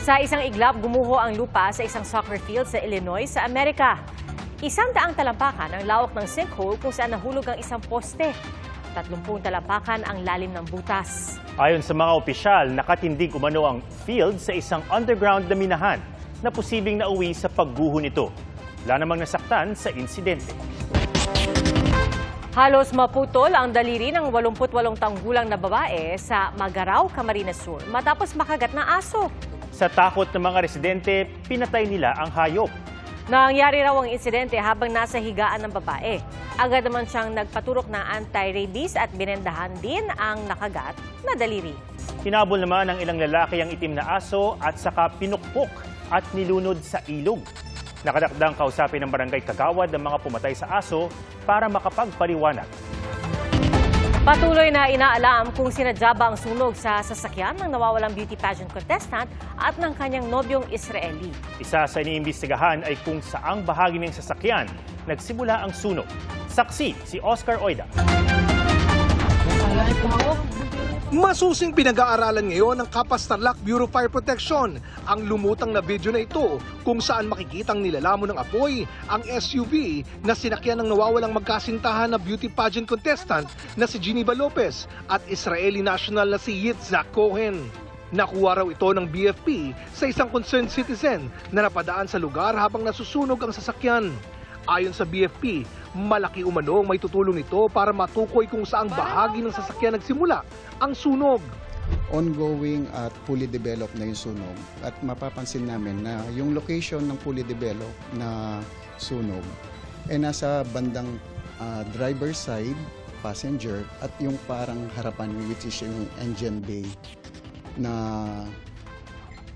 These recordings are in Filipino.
Sa isang iglap, gumuho ang lupa sa isang soccer field sa Illinois sa Amerika. 100 talampakan ang lawak ng sinkhole kung saan nahulog ang isang poste. 30 talampakan ang lalim ng butas. Ayon sa mga opisyal, nakatindig umano ang field sa isang underground na minahan na posibleng nauwi sa pagguho nito. Wala namang nasaktan sa insidente. Halos maputol ang daliri ng 88 taong gulang na babae sa Magaraw, Camarines Sur matapos makagat ng aso. Sa takot ng mga residente, pinatay nila ang hayop. Nangyari raw ang insidente habang nasa higaan ng babae. Agad naman siyang nagpaturok ng anti-rabies at binendahan din ang nakagat na daliri. Hinabol naman ng ilang lalaki ang itim na aso at saka pinukpok at nilunod sa ilog. Nakadakdang kausapin ng barangay kagawad ng mga pumatay sa aso para makapagpaliwanag. Patuloy na inaalam kung sinadya ba ang sunog sa sasakyan ng nawawalang beauty pageant contestant at ng kanyang nobyong Israeli. Isa sa iniimbestigahan ay kung saang bahagi ng sasakyan nagsimula ang sunog. Saksi si Oscar Oida. Masusing pinag-aaralan ngayon ng Capas Tarlac Bureau of Fire Protection ang lumutang na video na ito kung saan makikitang nilalamon ng apoy ang SUV na sinakyan ng nawawalang magkasintahan na beauty pageant contestant na si Geneva Lopez at Israeli national na si Yitzhak Cohen. Nakuha raw ito ng BFP sa isang concerned citizen na napadaan sa lugar habang nasusunog ang sasakyan. Ayon sa BFP, malaki umano ang may tutulong nito para matukoy kung saang bahagi ng sasakyan nagsimula ang sunog. Ongoing at fully developed na yung sunog at mapapansin namin na yung location ng fully developed na sunog ay nasa bandang driver side, passenger at yung parang harapan which is yung engine bay na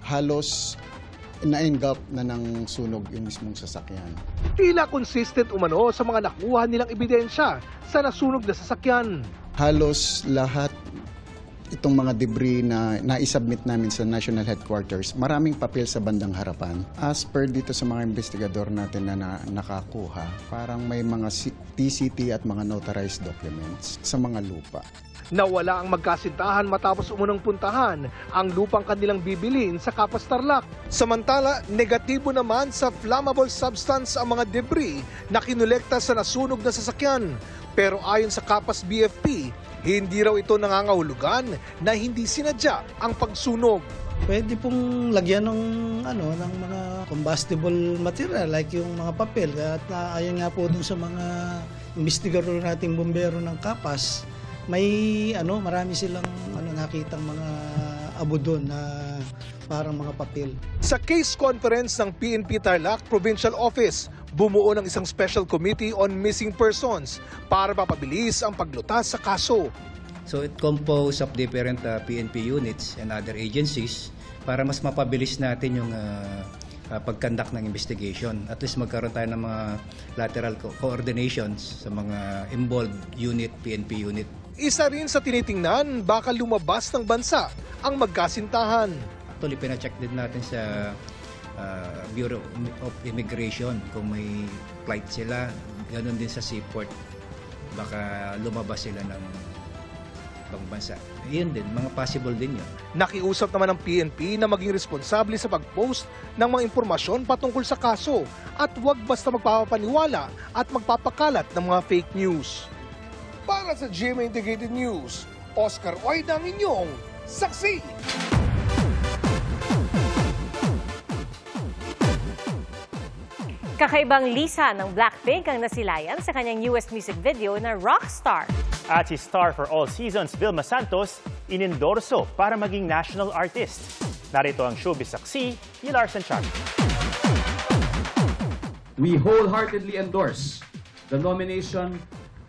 halos na-engulf na ng sunog yung mismong sasakyan. Tila consistent umano sa mga nakuha nilang ebidensya sa nasunog na sasakyan. Halos lahat itong mga debris na naisubmit namin sa National Headquarters, maraming papel sa bandang harapan. As per dito sa mga investigador natin na nakakuha, parang may mga TCT at mga notarized documents sa mga lupa. Nawala ang magkasintahan matapos umunang puntahan ang lupang kanilang bibilin sa Capas Tarlac. Samantala, negatibo naman sa flammable substance ang mga debris na kinolekta sa nasunog na sasakyan. Pero ayon sa Capas BFP, hindi raw ito nangangahulugan na hindi sinadya ang pagsunog. Pwede pong lagyan ng mga combustible material like yung mga papel at ayon nga po dun sa mga investigador nating bombero ng Capas. May marami silang nakitang mga abo doon na parang mga papel. Sa case conference ng PNP Tarlac Provincial Office, bumuo ng isang special committee on missing persons para mapabilis ang paglutas sa kaso. So it composed of different PNP units and other agencies para mas mapabilis natin yung pagkandak ng investigation. At least magkaroon tayo ng mga lateral coordinations sa mga involved unit, PNP unit. Isa rin sa tinitingnan, baka lumabas ng bansa ang magkasintahan. Actually, pina-check din natin sa Bureau of Immigration kung may flight sila. Ganon din sa seaport. Baka lumabas sila ng ibang bansa. Yun din, mga possible din yun. Nakiusap naman ng PNP na maging responsable sa pag-post ng mga impormasyon patungkol sa kaso at huwag basta magpapaniwala at magpapakalat ng mga fake news. Para sa GMA Integrated News, Oscar Oida ang inyong saksi. Kakaibang Lisa ng Blackpink ang nasilayan sa kanyang US music video na Rockstar. At si star for all seasons, Vilma Santos, inendorso para maging national artist. Narito ang showbiz saksi ni Larson Chang. We wholeheartedly endorse the nomination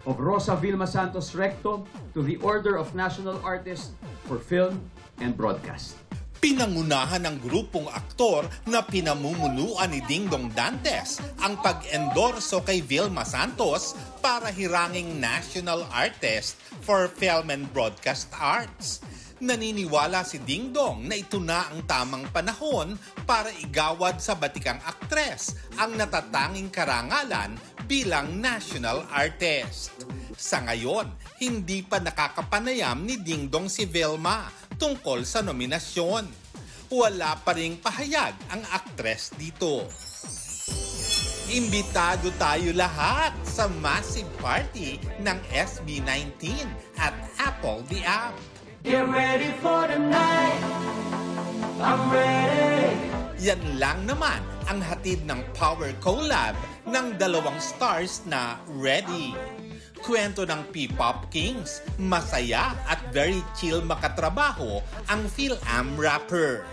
of Rosa Vilma Santos Recto to the Order of National Artist for Film and Broadcast. Pinangunahan ng grupong aktor na pinamumunuan ni Dingdong Dantes ang pag-endorso kay Vilma Santos para hiranging National Artist for Film and Broadcast Arts. Naniniwala si Dingdong na ito na ang tamang panahon para igawad sa batikang aktres ang natatanging karangalan bilang national artist. Sa ngayon, hindi pa nakakapanayam ni Dingdong si Vilma tungkol sa nominasyon. wala pa ring pahayag ang aktres dito. Imbitado tayo lahat sa massive party ng SB19 at Apple the App. Get ready for the night. I'm ready. Yan lang naman ang hatid ng power collab ng dalawang stars na Ready. Kwento ng P-Pop Kings, masaya at very chill makatrabaho ang Fil-Am rapper.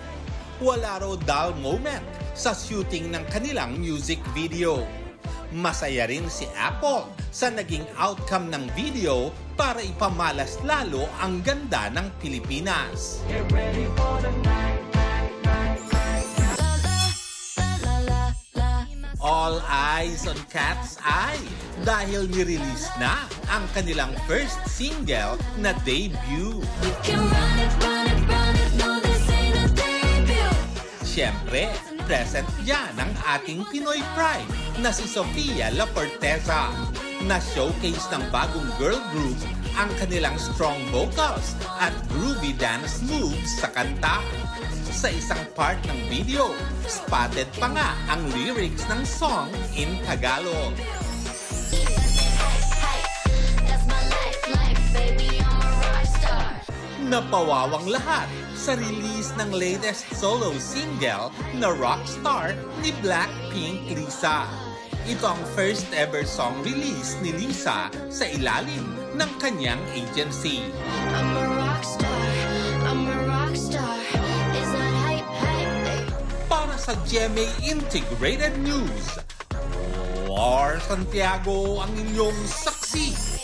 Wala raw dull moment sa shooting ng kanilang music video. Masaya rin si Apple sa naging outcome ng video para ipamalas lalo ang ganda ng Pilipinas. Get ready for the night. All eyes on Cat's Eye dahil nirelease na ang kanilang first single na debut. Siyempre, present dyan ang ating Pinoy Pride na si Sofia La Forteza na showcase ng bagong girl group ang kanilang strong vocals at groovy dance moves sa kanta. Sa isang part ng video, spotted pa nga ang lyrics ng song in Tagalog. Napawawang lahat sa release ng latest solo single na Rockstar ni Blackpink Lisa. Ito ang first ever song release ni Lisa sa ilalim ng kanyang agency. I'm a rockstar, I'm a rockstar. Is that hype, hype? Para sa GMA Integrated News, War Santiago ang inyong saksi.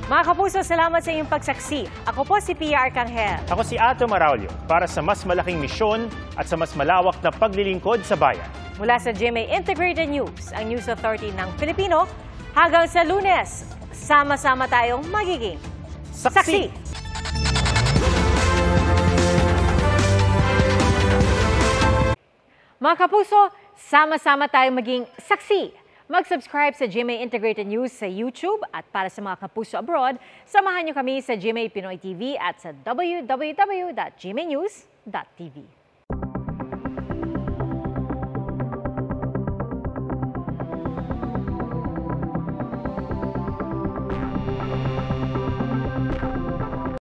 Mga kapuso, salamat sa inyong pagsaksi. Ako po si Pia Arcangel. Ako si Ato Maraulio para sa mas malaking misyon at sa mas malawak na paglilingkod sa bayan. Mula sa GMA Integrated News, ang News Authority ng Pilipino, hanggang sa Lunes, sama-sama tayong magiging saksi. Mga kapuso, sama-sama tayong maging saksi. Mag-subscribe sa GMA Integrated News sa YouTube at para sa mga kapuso abroad, samahan niyo kami sa GMA Pinoy TV at sa www.gmanews.tv.